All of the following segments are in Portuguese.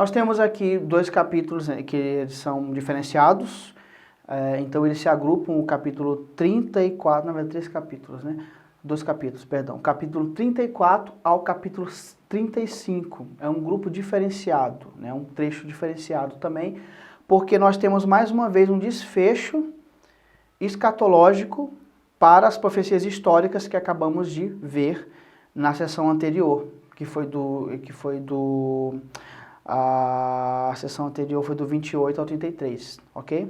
Nós temos aqui dois capítulos, né, que eles são diferenciados, então eles se agrupam, o capítulo 34, na verdade 3 capítulos, né? 2 capítulos, perdão. Capítulo 34 ao capítulo 35, é um grupo diferenciado, né? Um trecho diferenciado também, porque nós temos mais uma vez um desfecho escatológico para as profecias históricas que acabamos de ver na sessão anterior, a sessão anterior foi do 28 ao 33, ok?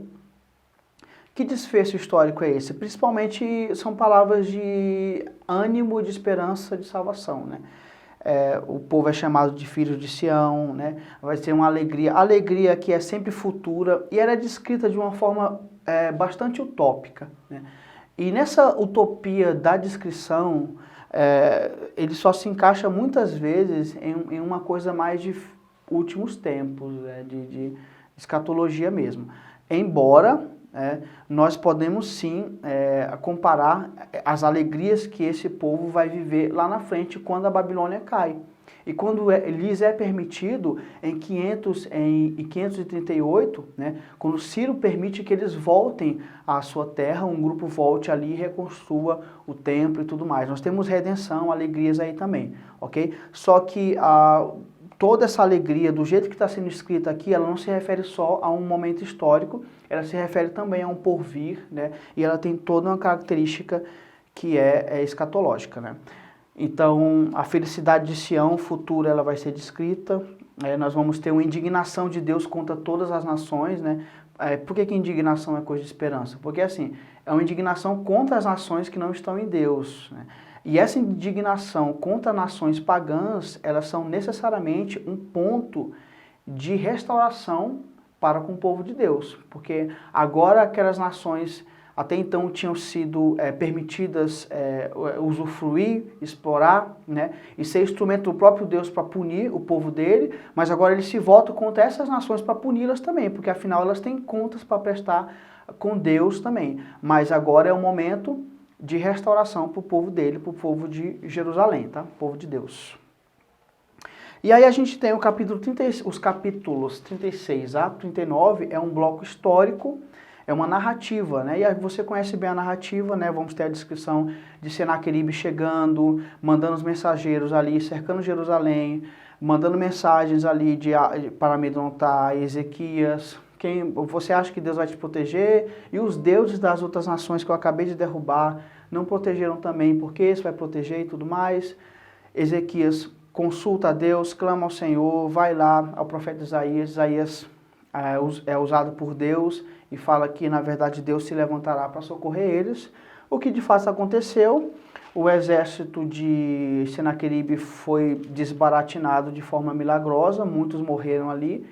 Que desfecho histórico é esse? Principalmente são palavras de ânimo, de esperança, de salvação, né? O povo é chamado de filhos de Sião, né? Vai ter uma alegria que é sempre futura, e ela é descrita de uma forma bastante utópica, né? E nessa utopia da descrição, ele só se encaixa muitas vezes em uma coisa mais de últimos tempos, de escatologia mesmo. Embora nós podemos sim comparar as alegrias que esse povo vai viver lá na frente quando a Babilônia cai. E quando lhes é permitido, em 538, né, quando Ciro permite que eles voltem à sua terra, um grupo volte ali e reconstrua o templo e tudo mais. Nós temos redenção, alegrias aí também, ok? Só que toda essa alegria, do jeito que está sendo escrita aqui, ela não se refere só a um momento histórico, ela se refere também a um porvir, né? E ela tem toda uma característica que é escatológica, né? Então, a felicidade de Sião futura, ela vai ser descrita, nós vamos ter uma indignação de Deus contra todas as nações, né? Por que indignação é coisa de esperança? Porque, assim, é uma indignação contra as nações que não estão em Deus, né? E essa indignação contra nações pagãs, elas são necessariamente um ponto de restauração para com o povo de Deus, porque agora aquelas nações até então tinham sido permitidas usufruir, explorar, né, e ser instrumento do próprio Deus para punir o povo dele, mas agora ele se volta contra essas nações para puni-las também, porque afinal elas têm contas para prestar com Deus também. Mas agora é o momento de restauração para o povo dele, para o povo de Jerusalém, tá? O povo de Deus. E aí a gente tem os capítulos 36 a 39, é um bloco histórico, é uma narrativa, né? E aí você conhece bem a narrativa, né? Vamos ter a descrição de Senaqueribe chegando, mandando os mensageiros ali, cercando Jerusalém, mandando mensagens ali para amedrontar Ezequias. Você acha que Deus vai te proteger? E os deuses das outras nações que eu acabei de derrubar não protegeram também, porque esse vai proteger e tudo mais. Ezequias consulta a Deus, clama ao Senhor, vai lá ao profeta Isaías. Isaías é usado por Deus e fala que, na verdade, Deus se levantará para socorrer eles. O que de fato aconteceu, o exército de Senaqueribe foi desbaratinado de forma milagrosa, muitos morreram ali,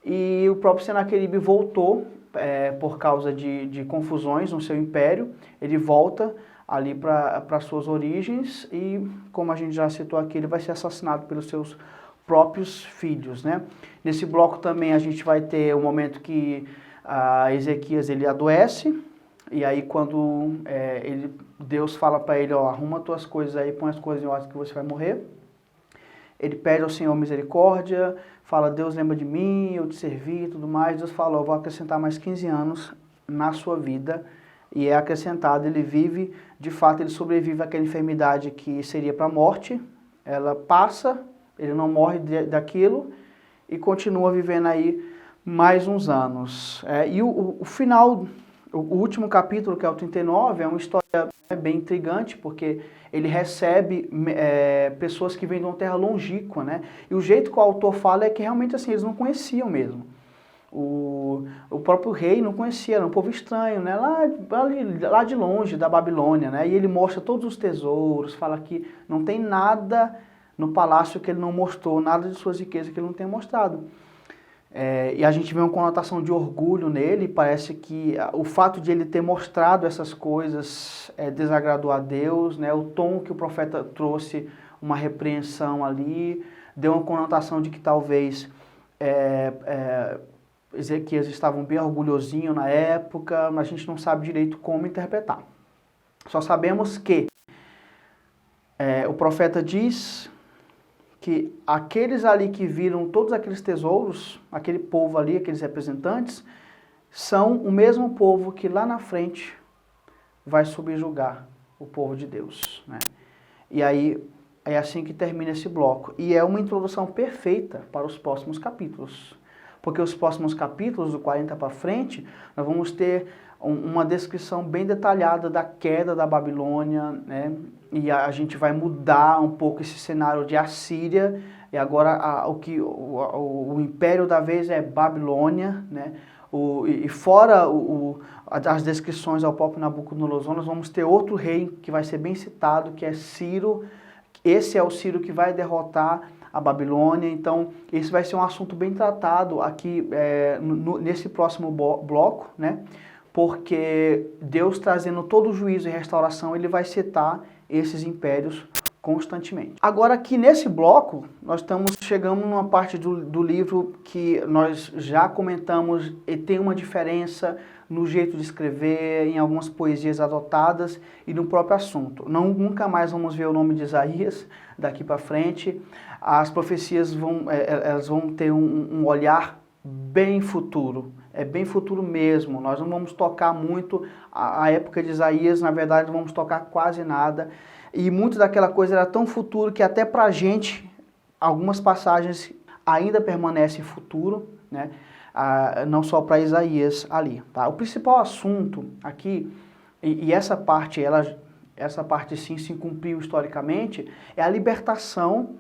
e o próprio Senaqueribe voltou por causa de confusões no seu império, ele volta ali para suas origens e, como a gente já citou aqui, ele vai ser assassinado pelos seus próprios filhos, né? Nesse bloco também a gente vai ter o momento que Ezequias ele adoece, e aí quando Deus fala para ele, ó, arruma tuas coisas aí, põe as coisas em ordem que você vai morrer. Ele pede ao Senhor misericórdia, fala, Deus lembra de mim, eu te servi e tudo mais. Deus fala, eu vou acrescentar mais 15 anos na sua vida, e é acrescentado, ele vive, de fato ele sobrevive àquela enfermidade que seria para a morte, ela passa, ele não morre daquilo e continua vivendo aí mais uns anos. E o final, o último capítulo, que é o 39, é uma história bem intrigante, porque ele recebe pessoas que vêm de uma terra longínqua, né? E o jeito que o autor fala é que realmente assim, eles não conheciam mesmo. O próprio rei não conhecia, era um povo estranho, né? Lá de longe, da Babilônia, né? E ele mostra todos os tesouros, fala que não tem nada no palácio que ele não mostrou, nada de suas riquezas que ele não tenha mostrado. E a gente vê uma conotação de orgulho nele, parece que o fato de ele ter mostrado essas coisas desagradou a Deus, né? O tom que o profeta trouxe, uma repreensão ali, deu uma conotação de que talvez Ezequias estava bem orgulhosinho na época, mas a gente não sabe direito como interpretar. Só sabemos que o profeta diz que aqueles ali que viram todos aqueles tesouros, aquele povo ali, aqueles representantes, são o mesmo povo que lá na frente vai subjugar o povo de Deus, né? E aí é assim que termina esse bloco. E é uma introdução perfeita para os próximos capítulos. Porque os próximos capítulos, do 40 para frente, nós vamos ter uma descrição bem detalhada da queda da Babilônia, né? E a gente vai mudar um pouco esse cenário de Assíria, e agora o império da vez é Babilônia, né? E fora as descrições ao próprio Nabucodonosor, nós vamos ter outro rei que vai ser bem citado, que é Ciro. Esse é o Ciro que vai derrotar a Babilônia. Então, esse vai ser um assunto bem tratado aqui nesse próximo bloco, né? Porque Deus, trazendo todo o juízo e restauração, ele vai citar esses impérios constantemente. Agora, aqui nesse bloco, nós chegamos numa parte do livro que nós já comentamos e tem uma diferença no jeito de escrever, em algumas poesias adotadas e no próprio assunto. Nunca mais vamos ver o nome de Isaías daqui para frente. As profecias elas vão ter um olhar bem futuro. É bem futuro mesmo. Nós não vamos tocar muito a época de Isaías, na verdade não vamos tocar quase nada. E muito daquela coisa era tão futuro que até pra gente, algumas passagens ainda permanecem futuro, né? Não só para Isaías ali, tá? O principal assunto aqui, e essa parte sim se cumpriu historicamente, é a libertação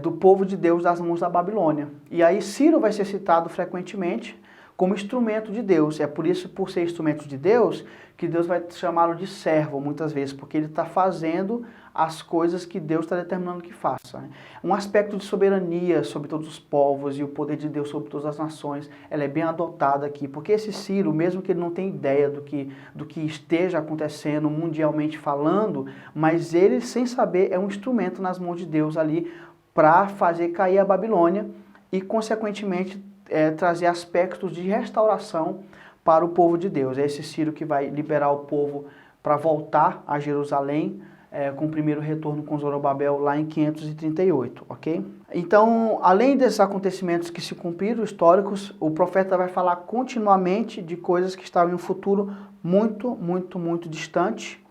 do povo de Deus das mãos da Babilônia. E aí Ciro vai ser citado frequentemente como instrumento de Deus. É por isso, por ser instrumento de Deus, que Deus vai chamá-lo de servo muitas vezes, porque ele está fazendo as coisas que Deus está determinando que faça, né? Um aspecto de soberania sobre todos os povos e o poder de Deus sobre todas as nações, ela é bem adotada aqui, porque esse Ciro, mesmo que ele não tenha ideia do que esteja acontecendo mundialmente falando, mas ele, sem saber, é um instrumento nas mãos de Deus ali para fazer cair a Babilônia e, consequentemente, trazer aspectos de restauração para o povo de Deus. É esse Ciro que vai liberar o povo para voltar a Jerusalém, com o primeiro retorno com Zorobabel lá em 538, ok? Então, além desses acontecimentos que se cumpriram, históricos, o profeta vai falar continuamente de coisas que estavam em um futuro muito, muito, muito distante.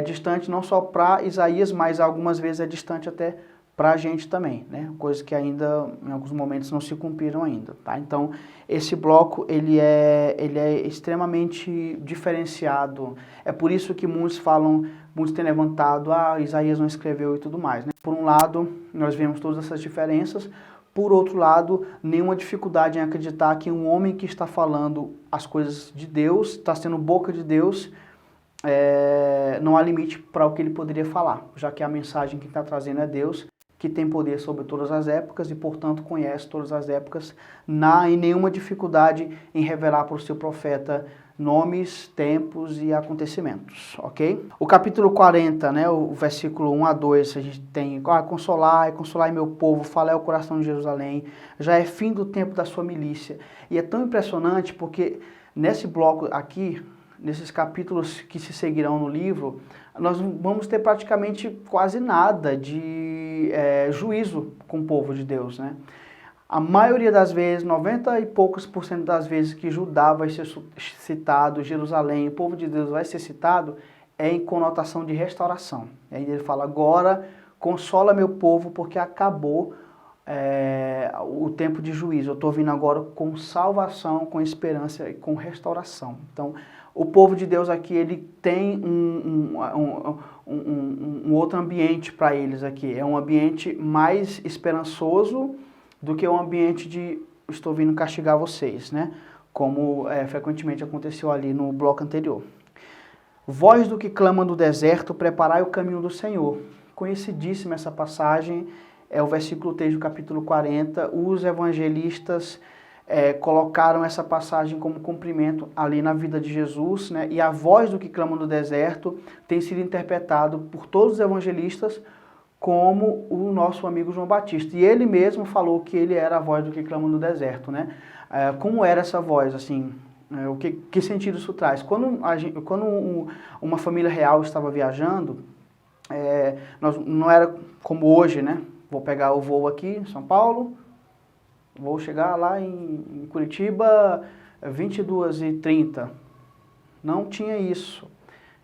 Distante não só para Isaías, mas algumas vezes é distante até para a gente também, né? Coisas que ainda, em alguns momentos, não se cumpriram ainda, tá? Então, esse bloco, ele é extremamente diferenciado. É por isso que muitos têm levantado, Isaías não escreveu e tudo mais, né? Por um lado, nós vemos todas essas diferenças. Por outro lado, nenhuma dificuldade em acreditar que um homem que está falando as coisas de Deus, está sendo boca de Deus, não há limite para o que ele poderia falar, já que a mensagem que está trazendo é Deus, que tem poder sobre todas as épocas e, portanto, conhece todas as épocas, e nenhuma dificuldade em revelar para o seu profeta nomes, tempos e acontecimentos, ok? O capítulo 40, né, o versículo 1 a 2, a gente tem, consolai meu povo, falai ao coração de Jerusalém, já é fim do tempo da sua milícia. E é tão impressionante porque nesse bloco aqui, nesses capítulos que se seguirão no livro, nós vamos ter praticamente quase nada de juízo com o povo de Deus, né? A maioria das vezes, 90 e poucos por cento das vezes que Judá vai ser citado, Jerusalém, o povo de Deus vai ser citado, é em conotação de restauração. E aí ele fala, agora consola meu povo porque acabou o tempo de juízo. Eu estou vindo agora com salvação, com esperança e com restauração. Então, o povo de Deus aqui, ele tem um outro ambiente para eles aqui. É um ambiente mais esperançoso do que um ambiente de estou vindo castigar vocês, né? Como frequentemente aconteceu ali no bloco anterior. Voz do que clama no deserto, preparai o caminho do Senhor. Conhecidíssima essa passagem, é o versículo 3 do capítulo 40. Os evangelistas colocaram essa passagem como cumprimento ali na vida de Jesus, né? E a voz do que clama no deserto tem sido interpretado por todos os evangelistas como o nosso amigo João Batista. E ele mesmo falou que ele era a voz do que clama no deserto, né? Como era essa voz, assim? Que sentido isso traz? Quando uma família real estava viajando, não era como hoje, né? vou pegar o voo aqui em São Paulo, vou chegar lá em Curitiba 22h30. Não tinha isso.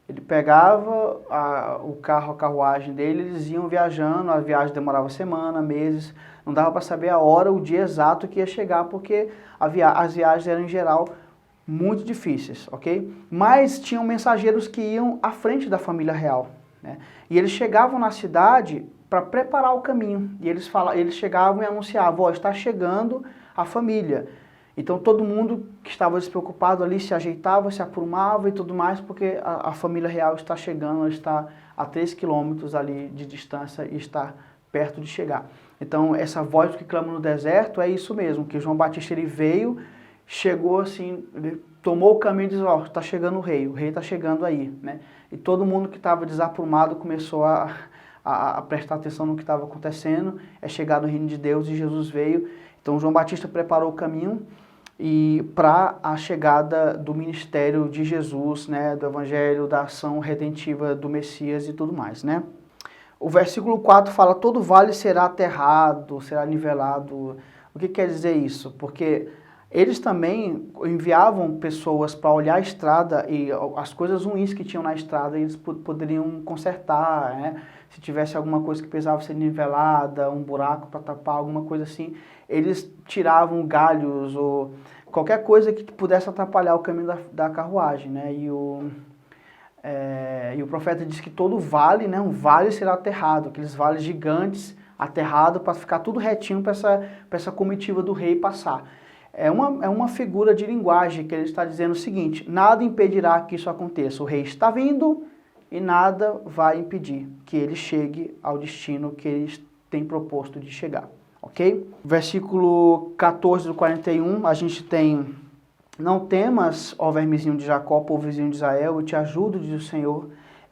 Ele pegava o carro, a carruagem dele, eles iam viajando, a viagem demorava semana, meses, não dava para saber a hora, o dia exato que ia chegar, porque as viagens eram, em geral, muito difíceis, ok? Mas tinham mensageiros que iam à frente da família real, né? E eles chegavam na cidade para preparar o caminho, e eles chegavam e anunciavam, ó, está chegando a família. Então todo mundo que estava despreocupado ali se ajeitava, se aprumava e tudo mais, porque a família real está chegando, ela está a 3 quilômetros ali de distância e está perto de chegar. Então essa voz que clama no deserto é isso mesmo, que João Batista ele veio, chegou assim, ele tomou o caminho e disse, ó, está chegando o rei está chegando aí, né? E todo mundo que estava desaprumado começou a prestar atenção no que estava acontecendo, é chegar no reino de Deus e Jesus veio. Então João Batista preparou o caminho e para a chegada do ministério de Jesus, né, do evangelho, da ação redentiva do Messias e tudo mais, né? O versículo 4 fala, todo vale será aterrado, será nivelado. O que quer dizer isso? Porque eles também enviavam pessoas para olhar a estrada e as coisas ruins que tinham na estrada, eles poderiam consertar, né? Se tivesse alguma coisa que precisava ser nivelada, um buraco para tapar, alguma coisa assim, eles tiravam galhos ou qualquer coisa que pudesse atrapalhar o caminho da carruagem, né? E o profeta diz que todo vale, né? Um vale será aterrado, aqueles vales gigantes aterrados para ficar tudo retinho para essa comitiva do rei passar. É uma figura de linguagem que ele está dizendo o seguinte, nada impedirá que isso aconteça, o rei está vindo e nada vai impedir que ele chegue ao destino que ele tem proposto de chegar, ok? Versículo 14 do 41, a gente tem, não temas, ó vermezinho de Jacó, povozinho de Israel, eu te ajudo, diz o Senhor,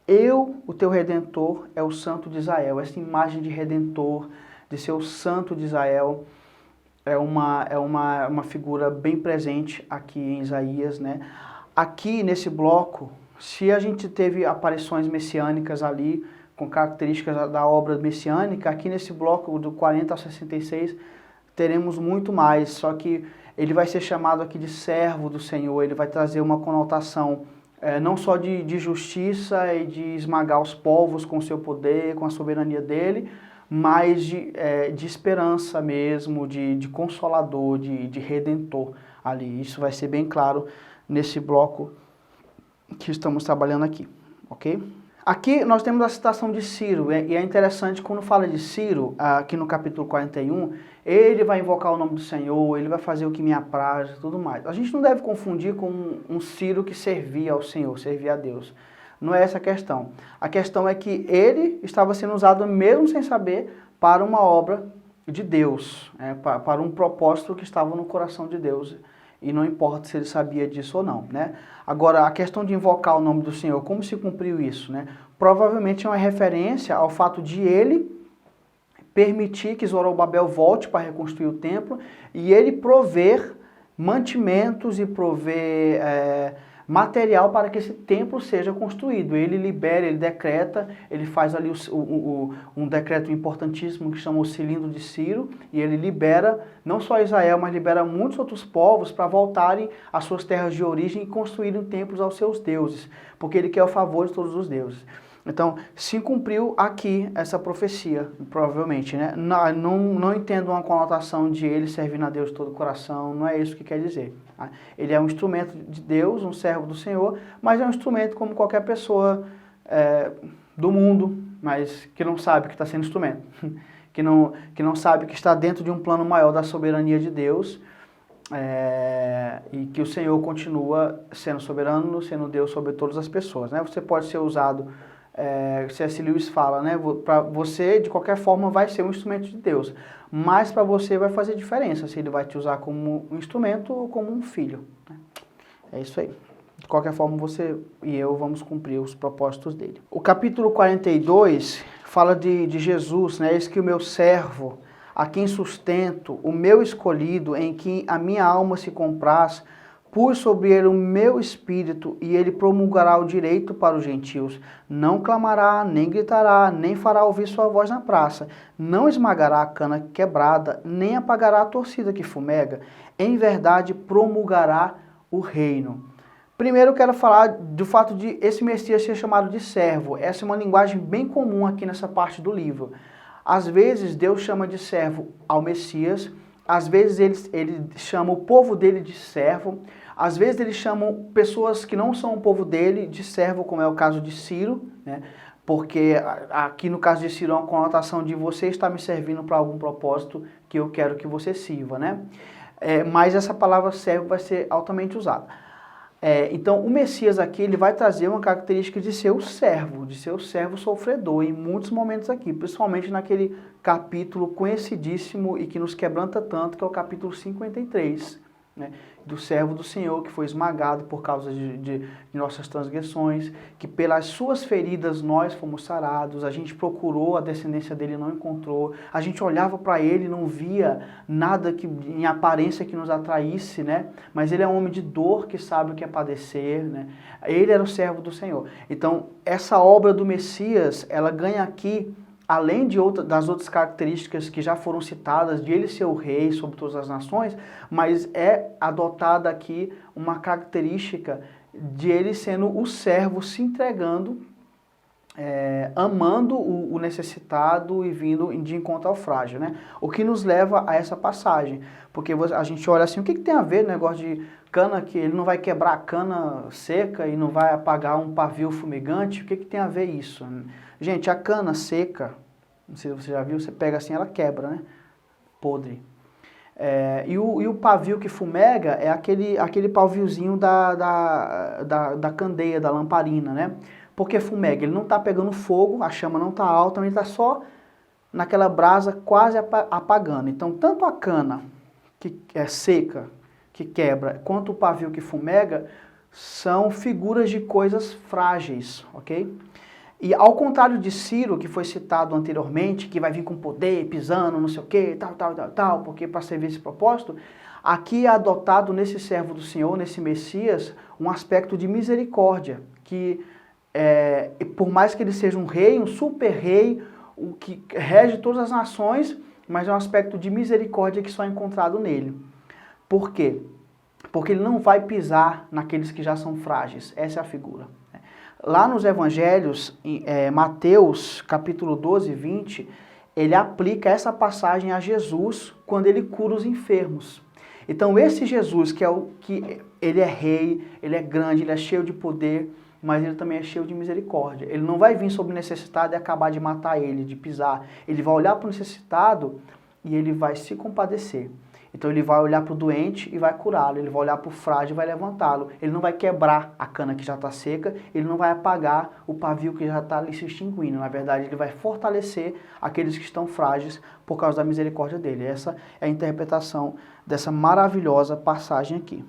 eu, o teu Redentor, é o Santo de Israel. Essa imagem de Redentor, de ser o Santo de Israel, é uma figura bem presente aqui em Isaías, né? Aqui nesse bloco, se a gente teve aparições messiânicas ali, com características da obra messiânica, aqui nesse bloco do 40 ao 66, teremos muito mais, só que ele vai ser chamado aqui de servo do Senhor, ele vai trazer uma conotação não só de justiça e de esmagar os povos com o seu poder, com a soberania dele, mas de esperança mesmo, de consolador, de redentor ali. Isso vai ser bem claro nesse bloco que estamos trabalhando aqui, ok? Aqui nós temos a citação de Ciro, e é interessante quando fala de Ciro, aqui no capítulo 41, ele vai invocar o nome do Senhor, ele vai fazer o que me apraz e tudo mais. A gente não deve confundir com um Ciro que servia ao Senhor, servia a Deus. Não é essa a questão. A questão é que ele estava sendo usado, mesmo sem saber, para uma obra de Deus, para um propósito que estava no coração de Deus. E não importa se ele sabia disso ou não, né? Agora, a questão de invocar o nome do Senhor, como se cumpriu isso, né? Provavelmente é uma referência ao fato de ele permitir que Zorobabel volte para reconstruir o templo e ele prover mantimentos e prover material para que esse templo seja construído. Ele libera, ele decreta, ele faz ali um decreto importantíssimo que chama o Cilindro de Ciro, e ele libera não só Israel, mas libera muitos outros povos para voltarem às suas terras de origem e construírem templos aos seus deuses, porque ele quer o favor de todos os deuses. Então, se cumpriu aqui essa profecia, provavelmente, né? Não entendo uma conotação de ele servindo a Deus de todo o coração, não é isso que quer dizer. Tá? Ele é um instrumento de Deus, um servo do Senhor, mas é um instrumento como qualquer pessoa do mundo, mas que não sabe que está sendo instrumento, que não sabe que está dentro de um plano maior da soberania de Deus, e que o Senhor continua sendo soberano, sendo Deus sobre todas as pessoas, né? Você pode ser usado... C.S. Lewis fala, né? Para você, de qualquer forma, vai ser um instrumento de Deus, mas para você vai fazer diferença se ele vai te usar como um instrumento ou como um filho, né? É isso aí. De qualquer forma, você e eu vamos cumprir os propósitos dele. O capítulo 42 fala de Jesus, né? Eis que o meu servo, a quem sustento, o meu escolhido, em quem a minha alma se compraz, pus sobre ele o meu espírito e ele promulgará o direito para os gentios. Não clamará, nem gritará, nem fará ouvir sua voz na praça. Não esmagará a cana quebrada, nem apagará a torcida que fumega. Em verdade promulgará o reino. Primeiro eu quero falar do fato de esse Messias ser chamado de servo. Essa é uma linguagem bem comum aqui nessa parte do livro. Às vezes Deus chama de servo ao Messias, às vezes ele chama o povo dele de servo, às vezes ele chama pessoas que não são o povo dele de servo, como é o caso de Ciro, né? Porque aqui no caso de Ciro é uma conotação de você está me servindo para algum propósito que eu quero que você sirva, né? Mas essa palavra servo vai ser altamente usada. Então o Messias aqui ele vai trazer uma característica de ser o servo sofredor em muitos momentos aqui, principalmente naquele capítulo conhecidíssimo e que nos quebranta tanto, que é o capítulo 53, né? Do servo do Senhor que foi esmagado por causa de nossas transgressões, que pelas suas feridas nós fomos sarados, a gente procurou a descendência dele e não encontrou, a gente olhava para ele e não via nada que, em aparência que nos atraísse, né? Mas ele é um homem de dor que sabe o que é padecer, né? Ele era o servo do Senhor. Então essa obra do Messias, ela ganha aqui, além das outras características que já foram citadas, de ele ser o rei sobre todas as nações, mas é adotada aqui uma característica de ele sendo o servo, se entregando, amando o necessitado e vindo de encontro ao frágil, né? O que nos leva a essa passagem, porque a gente olha assim, o que tem a ver o negócio de cana, que ele não vai quebrar a cana seca e não vai apagar um pavio fumegante? O que tem a ver isso? Gente, a cana seca, não sei se você já viu, você pega assim, ela quebra, né? Podre. E o pavio que fumega é aquele paviozinho da candeia, da lamparina, né? Porque fumega, ele não está pegando fogo, a chama não está alta, mas ele está só naquela brasa quase apagando. Então, tanto a cana que é seca, que quebra, quanto o pavio que fumega, são figuras de coisas frágeis, ok? E ao contrário de Ciro, que foi citado anteriormente, que vai vir com poder, pisando, não sei o que, tal, porque para servir esse propósito, aqui é adotado nesse servo do Senhor, nesse Messias, um aspecto de misericórdia, que por mais que ele seja um rei, um super rei, o que rege todas as nações, mas é um aspecto de misericórdia que só é encontrado nele. Por quê? Porque ele não vai pisar naqueles que já são frágeis, essa é a figura. Lá nos evangelhos, Mateus capítulo 12, 20, ele aplica essa passagem a Jesus quando ele cura os enfermos. Então esse Jesus, ele é rei, ele é grande, ele é cheio de poder, mas ele também é cheio de misericórdia. Ele não vai vir sobre o necessitado e acabar de matar ele, de pisar. Ele vai olhar para o necessitado e ele vai se compadecer. Então ele vai olhar para o doente e vai curá-lo, ele vai olhar para o frágil e vai levantá-lo. Ele não vai quebrar a cana que já está seca, ele não vai apagar o pavio que já está ali se extinguindo. Na verdade, ele vai fortalecer aqueles que estão frágeis por causa da misericórdia dele. Essa é a interpretação dessa maravilhosa passagem aqui.